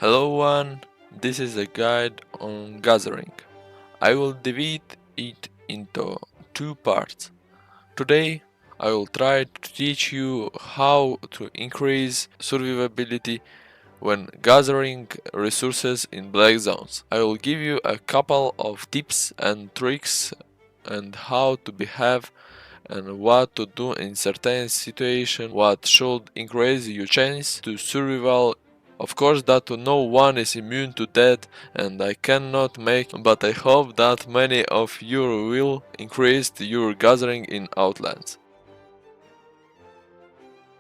Hello one, this is a guide on gathering. I will divide it into two parts. Today I will try to teach you how to increase survivability when gathering resources in black zones. I will give you a couple of tips and tricks and how to behave and what to do in certain situations, what should increase your chance to survival. Of course that no one is immune to death and I cannot make, but I hope that many of you will increase your gathering in Outlands.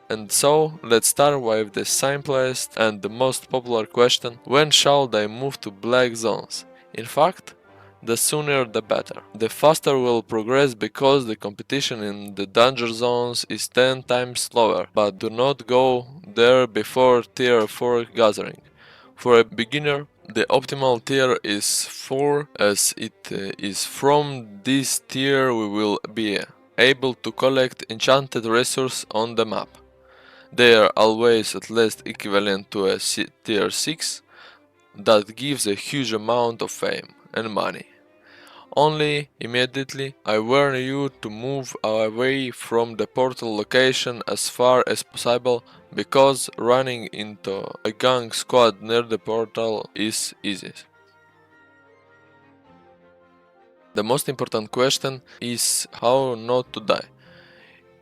And so, let's start with the simplest and the most popular question: when shall I move to black zones? In fact, the sooner the better. The faster we'll progress because the competition in the danger zones is 10 times slower, but do not go there before tier 4 gathering. For a beginner, the optimal tier is 4, as it is from this tier we will be able to collect enchanted resources on the map. They are always at least equivalent to a tier 6 that gives a huge amount of fame and money. Only immediately I warn you to move away from the portal location as far as possible, because running into a gang squad near the portal is easy. The most important question is how not to die.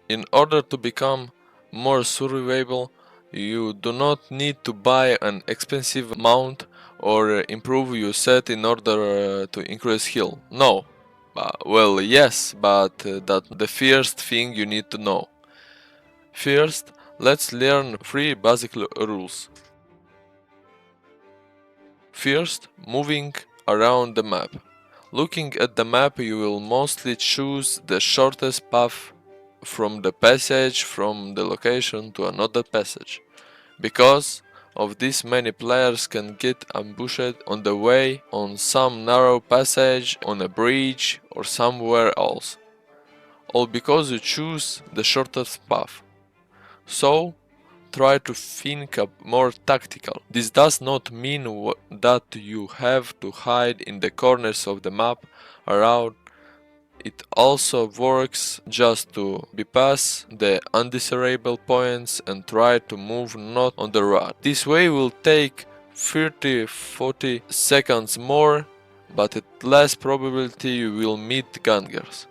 In order to become more survivable, you do not need to buy an expensive mount or improve your set in order to increase heal. No. Well, yes, but that's the first thing you need to know. First, let's learn 3 basic rules. First, moving around the map. Looking at the map, you will mostly choose the shortest path from the passage from the location to another passage. Because of this, many players can get ambushed on the way, on some narrow passage, on a bridge, or somewhere else. All because you choose the shortest path. So, try to think more tactical. This does not mean that you have to hide in the corners of the map around. It also works just to bypass the undesirable points and try to move not on the road. This way will take 30-40 seconds more, but at less probability you will meet gangers.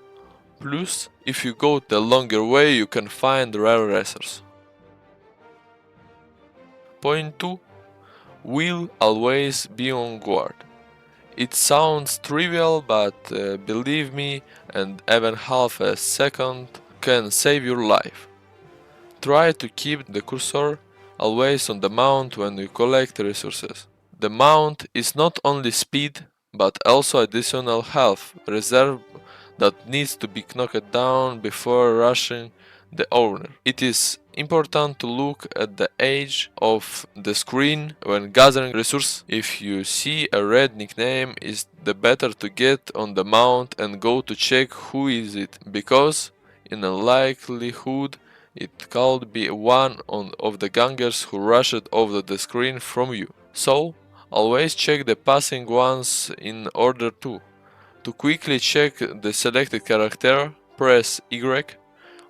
Plus, if you go the longer way, you can find rare resources. Point 2. Will always be on guard. It sounds trivial, but believe me, and even half a second can save your life. Try to keep the cursor always on the mount when you collect resources. The mount is not only speed, but also additional health reserve that needs to be knocked down before rushing the owner. It is important to look at the edge of the screen when gathering resources. If you see a red nickname, it's the better to get on the mount and go to check who is it, because in a likelihood it could be one of the gangers who rushed over the screen from you. So always check the passing ones in order to. To quickly check the selected character, press Y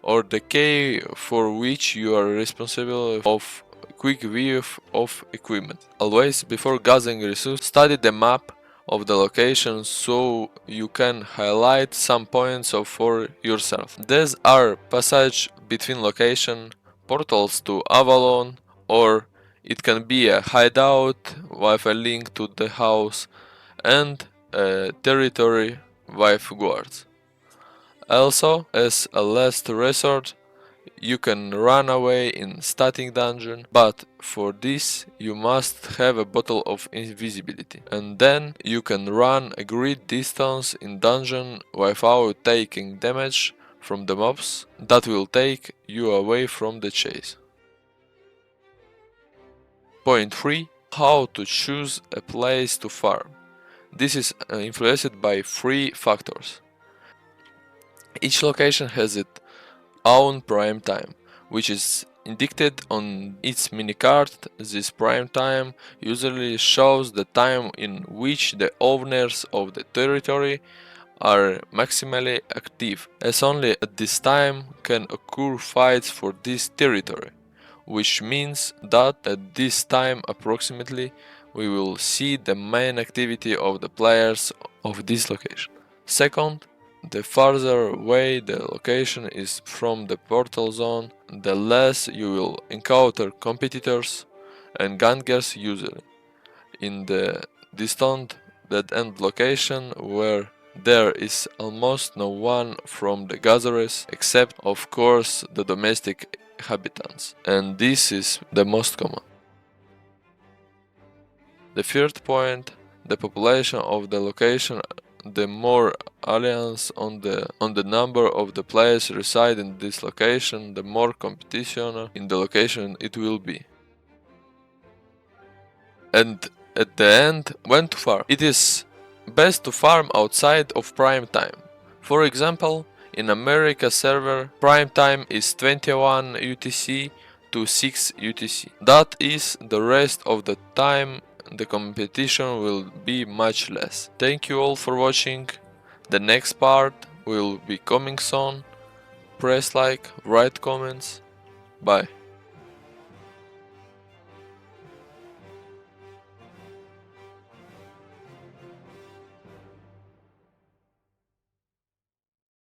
or the key for which you are responsible of quick view of equipment. Always before gathering resources, study the map of the location so you can highlight some points for yourself. These are passage between location, portals to Avalon, or it can be a hideout with a link to the house, and a territory with guards. Also, as a last resort, you can run away in static dungeon, but for this you must have a bottle of invisibility, and then you can run a great distance in dungeon without taking damage from the mobs that will take you away from the chase. Point 3. How to choose a place to farm. This is influenced by 3 factors. Each location has its own prime time, which is Indicted on its minicard, this prime time usually shows the time in which the owners of the territory are maximally active, as only at this time can occur fights for this territory, which means that at this time approximately we will see the main activity of the players of this location. Second, the farther away the location is from the portal zone, the less you will encounter competitors and gangers usually. In the distant dead-end location where there is almost no one from the gatherers except of course the domestic inhabitants, and this is the most common. The third point, the population of the location, the more alliance on the number of the players reside in this location, the more competition in the location it will be. And at the end, when to farm. It is best to farm outside of prime time. For example, in America server, prime time is 21 UTC to 6 UTC. That is, the rest of the time the competition will be much less. Thank you all for watching. The next part will be coming soon. Press like, write comments. Bye.